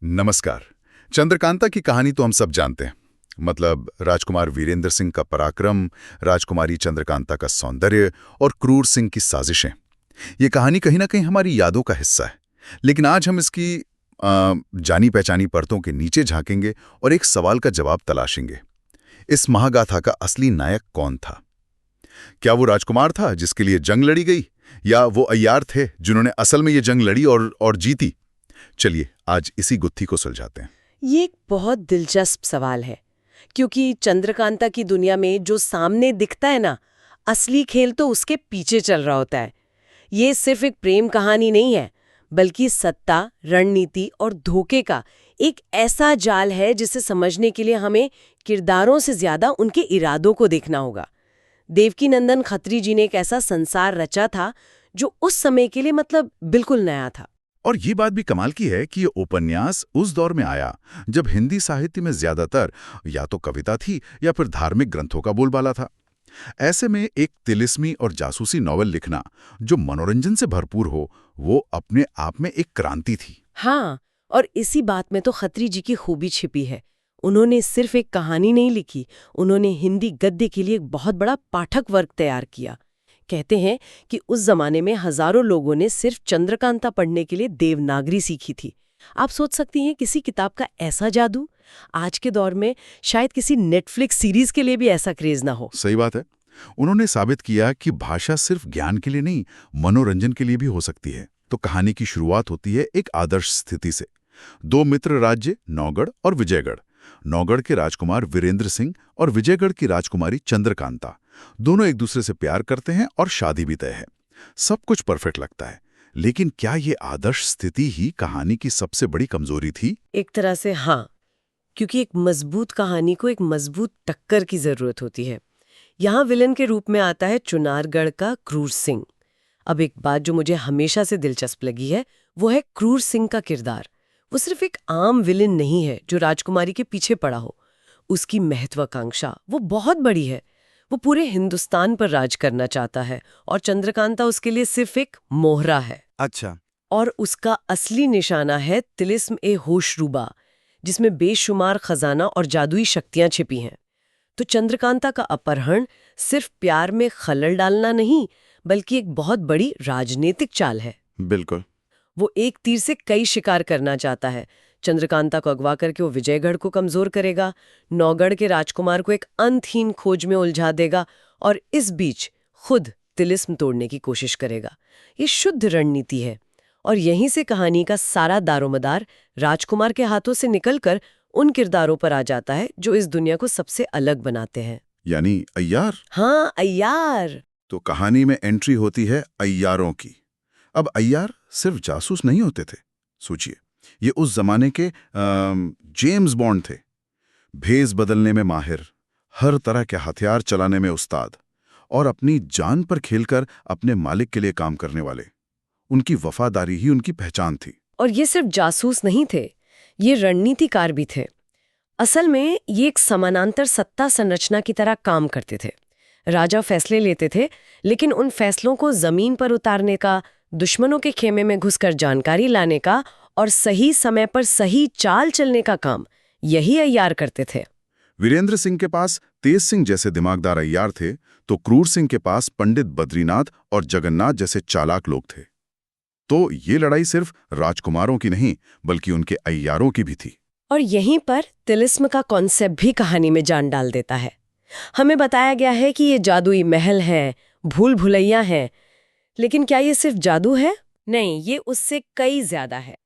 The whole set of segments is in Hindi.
नमस्कार। चंद्रकांता की कहानी तो हम सब जानते हैं। मतलब राजकुमार वीरेंद्र सिंह का पराक्रम, राजकुमारी चंद्रकांता का सौंदर्य और क्रूर सिंह की साजिशें। ये कहानी कहीं ना कहीं हमारी यादों का हिस्सा है। लेकिन आज हम इसकी जानी पहचानी परतों के नीचे झांकेंगे और एक सवाल का जवाब तलाशेंगे। इस महागाथा का असली नायक कौन था? क्या वो राजकुमार था जिसके लिए जंग लड़ी गई, या वो अय्यार थे जिन्होंने असल में ये जंग लड़ी और जीती? चलिए आज इसी गुत्थी को सुलझाते हैं। ये एक बहुत दिलचस्प सवाल है, क्योंकि चंद्रकांता की दुनिया में जो सामने दिखता है ना, असली खेल तो उसके पीछे चल रहा होता है। ये सिर्फ एक प्रेम कहानी नहीं है, बल्कि सत्ता, रणनीति और धोखे का एक ऐसा जाल है जिसे समझने के लिए हमें किरदारों से ज्यादा उनके इरादों को देखना होगा। देवकीनंदन खत्री जी ने एक ऐसा संसार रचा था जो उस समय के लिए मतलब बिल्कुल नया था। और ये बात भी कमाल की है कि ये उपन्यास उस दौर में आया जब हिंदी साहित्य में ज्यादातर या तो कविता थी या फिर धार्मिक ग्रंथों का बोलबाला था। ऐसे में एक तिलिस्मी और जासूसी नॉवेल लिखना जो मनोरंजन से भरपूर हो, वो अपने आप में एक क्रांति थी। हाँ, और इसी बात में तो खत्री जी की खूबी छिपी है। उन्होंने सिर्फ एक कहानी नहीं लिखी, उन्होंने हिंदी गद्य के लिए एक बहुत बड़ा पाठक वर्ग तैयार किया। कहते हैं कि उस जमाने में हजारों लोगों ने सिर्फ चंद्रकांता पढ़ने के लिए देवनागरी सीखी थी। आप सोच सकती हैं किसी किताब का ऐसा जादू? आज के दौर में शायद किसी नेटफ्लिक्स सीरीज के लिए भी ऐसा क्रेज ना हो। सही बात है। उन्होंने साबित किया कि भाषा सिर्फ ज्ञान के लिए नहीं, मनोरंजन के लिए भी हो सकती है। तो कहानी की शुरुआत होती है एक आदर्श स्थिति से। दो मित्र राज्य, नौगढ़ और विजयगढ़। नौगढ़ के राजकुमार वीरेंद्र सिंह और विजयगढ़ की राजकुमारी चंद्रकांता दोनों एक दूसरे से प्यार करते हैं और शादी भी तय है। सब कुछ परफेक्ट लगता है। लेकिन क्या ये आदर्श स्थिति ही कहानी की सबसे बड़ी कमजोरी थी? एक तरह से हाँ, क्योंकि एक मजबूत कहानी को एक मजबूत टक्कर की जरूरत होती है। यहाँ विलन के रूप में आता है चुनारगढ़ का क्रूर सिंह। अब एक बात जो मुझे हमेशा से दिलचस्प लगी है, वो है क्रूर सिंह का किरदार। वो सिर्फ एक आम विलन नहीं है जो राजकुमारी के पीछे पड़ा हो। उसकी महत्वाकांक्षा वो बहुत बड़ी है। वो पूरे हिंदुस्तान पर राज करना चाहता है और चंद्रकांता उसके लिए सिर्फ एक मोहरा है। अच्छा। और उसका असली निशाना है तिलिस्म ए होशरूबा, जिसमें बेशुमार खजाना और जादुई शक्तियां छिपी हैं। तो चंद्रकांता का अपहरण सिर्फ प्यार में खलल डालना नहीं, बल्कि एक बहुत बड़ी राजनीतिक चाल है। बिल्कुल। वो एक तीर से कई शिकार करना चाहता है। चंद्रकांता को अगवा करके वो विजयगढ़ को कमजोर करेगा, नौगढ़ के राजकुमार को एक अंतहीन खोज में उलझा देगा और इस बीच खुद तिलिस्म तोड़ने की कोशिश करेगा। ये शुद्ध रणनीति है और यहीं से कहानी का सारा दारोमदार राजकुमार के हाथों से निकलकर उन किरदारों पर आ जाता है जो इस दुनिया को सबसे अलग बनाते हैं। यानी अय्यार। हाँ, अय्यार। तो कहानी में एंट्री होती है अय्यारों की। अब अय्यार सिर्फ जासूस नहीं होते थे। सोचिए, ये उस जमाने के जेम्स बॉन्ड थे। भेस बदलने में माहिर, हर तरह के हथियार चलाने में उस्ताद और अपनी जान पर खेलकर अपने मालिक के लिए काम करने वाले। उनकी वफादारी ही उनकी पहचान थी। और ये सिर्फ जासूस नहीं थे, ये रणनीतिकार भी थे। असल में ये एक समानांतर सत्ता संरचना की तरह काम करते थे। राजा फैसले लेते थे, लेकिन उन फैसलों को जमीन पर उतारने का, दुश्मनों के खेमे में घुसकर जानकारी लाने का और सही समय पर सही चाल चलने का काम यही अय्यार करते थे। वीरेंद्र सिंह के पास तेज सिंह जैसे दिमागदार अय्यार थे, तो क्रूर सिंह के पास पंडित बद्रीनाथ और जगन्नाथ जैसे चालाक लोग थे। तो ये लड़ाई सिर्फ राजकुमारों की नहीं, बल्कि उनके अय्यारों की भी थी। और यहीं पर तिलिस्म का कॉन्सेप्ट भी कहानी में जान डाल देता है। हमें बताया गया है कि ये जादुई महल हैं, भूल भुलैया हैं, लेकिन क्या ये सिर्फ जादू है? नहीं, ये उससे कई ज्यादा है।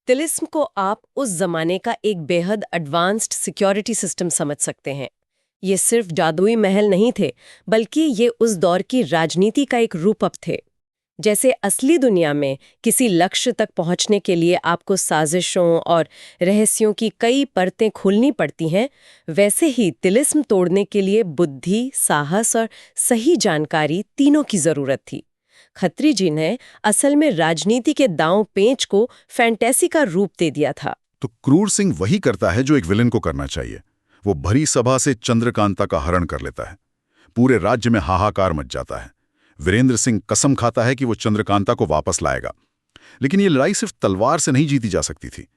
तिलिस्म को आप उस जमाने का एक बेहद एडवांस्ड सिक्योरिटी सिस्टम समझ सकते हैं। ये सिर्फ जादुई महल नहीं थे, बल्कि ये उस दौर की राजनीति का एक रूपक थे। जैसे असली दुनिया में किसी लक्ष्य तक पहुंचने के लिए आपको साजिशों और रहस्यों की कई परतें खोलनी पड़ती हैं, वैसे ही तिलिस्म तोड़ने के लिए बुद्धि, साहस और सही जानकारी तीनों की जरूरत थी। खत्री जी ने असल में राजनीति के दांव पेंच को फैंटेसी का रूप दे दिया था। तो क्रूर सिंह वही करता है जो एक विलेन को करना चाहिए। वो भरी सभा से चंद्रकांता का हरण कर लेता है। पूरे राज्य में हाहाकार मच जाता है। वीरेंद्र सिंह कसम खाता है कि वो चंद्रकांता को वापस लाएगा। लेकिन ये लड़ाई सिर्फ तलवार से नहीं जीती जा सकती थी।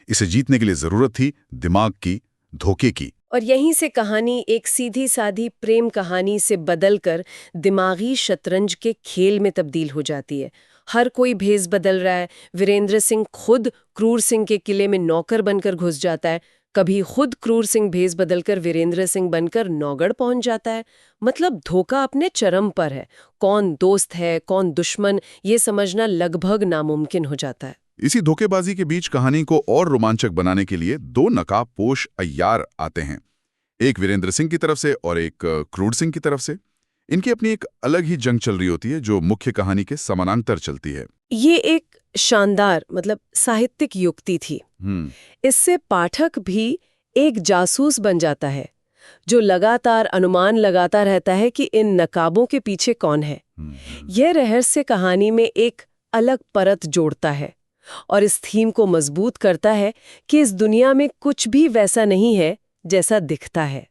इसे जीतने के लिए जरूरत थी दिमाग की, धोखे की। और यहीं से कहानी एक सीधी साधी प्रेम कहानी से बदलकर दिमागी शतरंज के खेल में तब्दील हो जाती है। हर कोई भेस बदल रहा है। वीरेंद्र सिंह खुद क्रूर सिंह के किले में नौकर बनकर घुस जाता है, कभी खुद क्रूर सिंह भेस बदलकर वीरेंद्र सिंह बनकर नौगढ़ पहुंच जाता है। मतलब धोखा अपने चरम पर है। कौन दोस्त है कौन दुश्मन, ये समझना लगभग नामुमकिन हो जाता है। इसी धोखेबाजी के बीच कहानी को और रोमांचक बनाने के लिए दो नकाबपोश अय्यार आते हैं, एक वीरेंद्र सिंह की तरफ से और एक क्रूर सिंह की तरफ से। इनकी अपनी एक अलग ही जंग चल रही होती है जो मुख्य कहानी के समानांतर चलती है। ये एक शानदार साहित्यिक युक्ति थी। इससे पाठक भी एक जासूस बन जाता है जो लगातार अनुमान लगाता रहता है कि इन नकाबों के पीछे कौन है। यह रहस्य कहानी में एक अलग परत जोड़ता है और इस थीम को मजबूत करता है कि इस दुनिया में कुछ भी वैसा नहीं है जैसा दिखता है।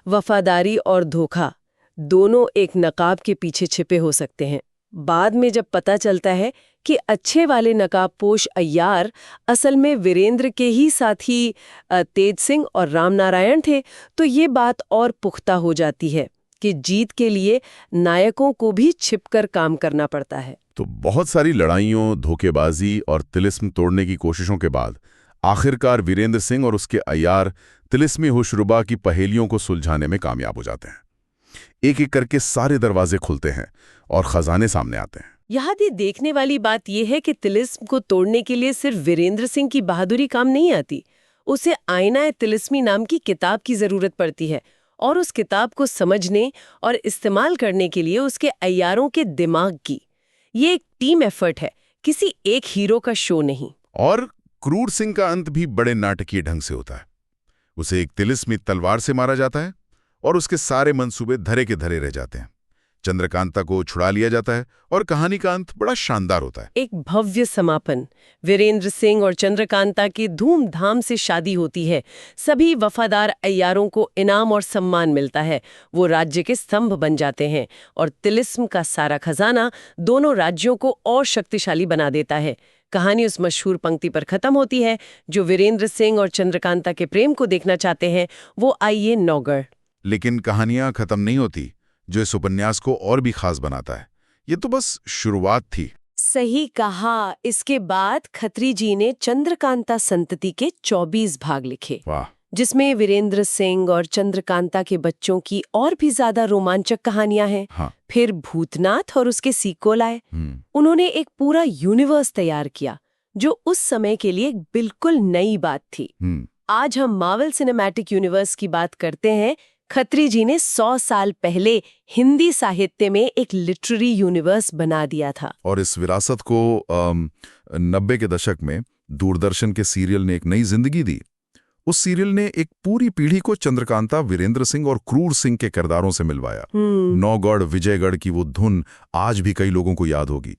वफादारी और धोखा दोनों एक नकाब के पीछे छिपे हो सकते हैं। बाद में जब पता चलता है कि अच्छे वाले नकाबपोश अय्यार असल में वीरेंद्र के ही साथी तेज सिंह और रामनारायण थे, तो ये बात और पुख्ता हो जाती है कि जीत के लिए नायकों को भी छिपकर काम करना पड़ता है। तो बहुत सारी लड़ाइयों, धोखेबाजी और तिलिस्म तोड़ने की कोशिशों के बाद आखिरकार वीरेंद्र सिंह और उसके अय्यार तिलिस्मी होशरुबा की पहेलियों को सुलझाने में कामयाब हो जाते हैं। एक एक करके सारे दरवाजे खुलते हैं और खजाने सामने आते हैं। यहाँ भी देखने वाली बात यह है कि तिलिस्म को तोड़ने के लिए सिर्फ वीरेंद्र सिंह की बहादुरी काम नहीं आती। उसे आईना-ए-तिलिस्मी नाम की किताब की जरूरत पड़ती है और उस किताब को समझने और इस्तेमाल करने के लिए उसके अय्यारों के दिमाग की। ये एक टीम एफर्ट है, किसी एक हीरो का शो नहीं। और क्रूर सिंह का अंत भी बड़े नाटकीय ढंग से होता है। उसे एक तिलिस्मी तलवार से मारा जाता है और उसके सारे मंसूबे धरे के धरे रह जाते हैं। चंद्रकांता को छुड़ा लिया जाता है और कहानी का अंत बड़ा शानदार होता है। एक भव्य समापन। वीरेंद्र सिंह और चंद्रकांता की धूमधाम से शादी होती है। सभी वफादार अय्यारों को इनाम और सम्मान मिलता है। वो राज्य के स्तंभ बन जाते हैं और तिलिस्म का सारा खजाना दोनों राज्यों को और शक्तिशाली बना देता है। कहानी उस मशहूर पंक्ति पर खत्म होती है, जो वीरेंद्र सिंह और चंद्रकांता के प्रेम को देखना चाहते हैं वो आइए नौगढ़। लेकिन कहानियां खत्म नहीं होती, जो इस उपन्यास को और भी खास बनाता है। ये तो बस शुरुआत थी। सही कहा। इसके बाद खत्री जी ने चंद्रकांता संतति के 24 भाग लिखे। वाह। जिसमें वीरेंद्र सिंह और चंद्रकांता के बच्चों की और भी ज्यादा रोमांचक कहानियां हैं। हाँ। फिर भूतनाथ और उसके सीक्वल आए। उन्होंने एक पूरा यूनिवर्स तैयार किया जो उस समय के लिए बिल्कुल नई बात थी। आज हम मार्वल सिनेमैटिक यूनिवर्स की बात करते हैं। खत्री जी ने 100 साल पहले हिंदी साहित्य में एक लिटरेरी यूनिवर्स बना दिया था। और इस विरासत को 90 के दशक में दूरदर्शन के सीरियल ने एक नई जिंदगी दी। उस सीरियल ने एक पूरी पीढ़ी को चंद्रकांता, वीरेंद्र सिंह और क्रूर सिंह के किरदारों से मिलवाया। नौगढ़, विजयगढ़ की वो धुन आज भी कई लोगों को याद होगी।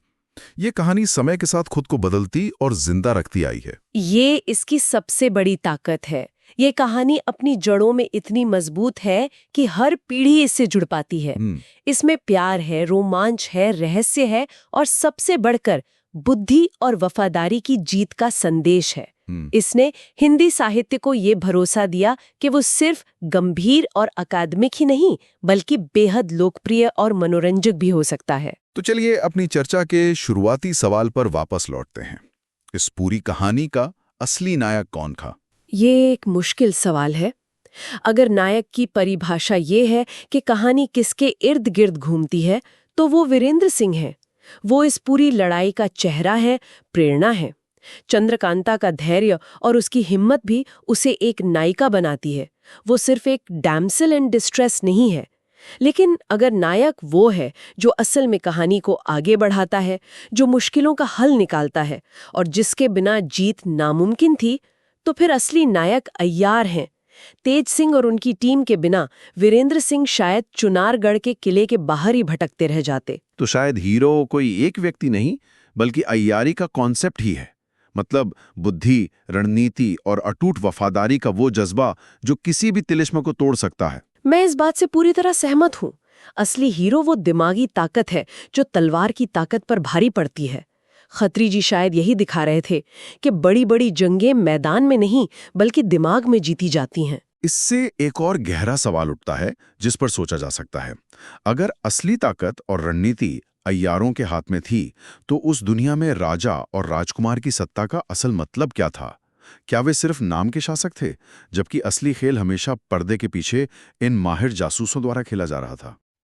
ये कहानी समय के साथ खुद को बदलती और जिंदा रखती आई है। ये इसकी सबसे बड़ी ताकत है। ये कहानी अपनी जड़ों में इतनी मजबूत है कि हर पीढ़ी इससे जुड़ पाती है। इसमें प्यार है, रोमांच है, रहस्य है और सबसे बढ़कर बुद्धि और वफादारी की जीत का संदेश है। इसने हिंदी साहित्य को ये भरोसा दिया कि वो सिर्फ गंभीर और अकादमिक ही नहीं बल्कि बेहद लोकप्रिय और मनोरंजक भी हो सकता है। तो चलिए अपनी चर्चा के शुरुआती सवाल पर वापस लौटते हैं। इस पूरी कहानी का असली नायक कौन था? ये एक मुश्किल सवाल है। अगर नायक की परिभाषा ये है कि कहानी किसके इर्द गिर्द घूमती है, तो वो वीरेंद्र सिंह है। वो इस पूरी लड़ाई का चेहरा है, प्रेरणा है। चंद्रकांता का धैर्य और उसकी हिम्मत भी उसे एक नायिका बनाती है। वो सिर्फ एक डैम्सल इन डिस्ट्रेस नहीं है। लेकिन अगर नायक वो है जो असल में कहानी को आगे बढ़ाता है, जो मुश्किलों का हल निकालता है और जिसके बिना जीत नामुमकिन थी, तो फिर असली नायक अय्यार हैं। तेज सिंह और उनकी टीम के बिना वीरेंद्र सिंह शायद चुनारगढ़ के किले के बाहर ही भटकते रह जाते। तो शायद हीरो कोई एक व्यक्ति नहीं बल्कि अय्यारी का कॉन्सेप्ट ही है। मतलब बुद्धि, रणनीति और अटूट वफादारी का वो जज्बा जो किसी भी तिलिस्म को तोड़ सकता है। मैं इस बात से पूरी तरह सहमत हूँ। असली हीरो वो दिमागी ताकत है जो तलवार की ताकत पर भारी पड़ती है। खत्री जी शायद यही दिखा रहे थे कि बड़ी बड़ी जंगें मैदान में नहीं बल्कि दिमाग में जीती जाती हैं। इससे एक और गहरा सवाल उठता है जिस पर सोचा जा सकता है। अगर असली ताकत और रणनीति अय्यारों के हाथ में थी, तो उस दुनिया में राजा और राजकुमार की सत्ता का असल मतलब क्या था? क्या वे सिर्फ नाम के शासक थे, जबकि असली खेल हमेशा पर्दे के पीछे इन माहिर जासूसों द्वारा खेला जा रहा था?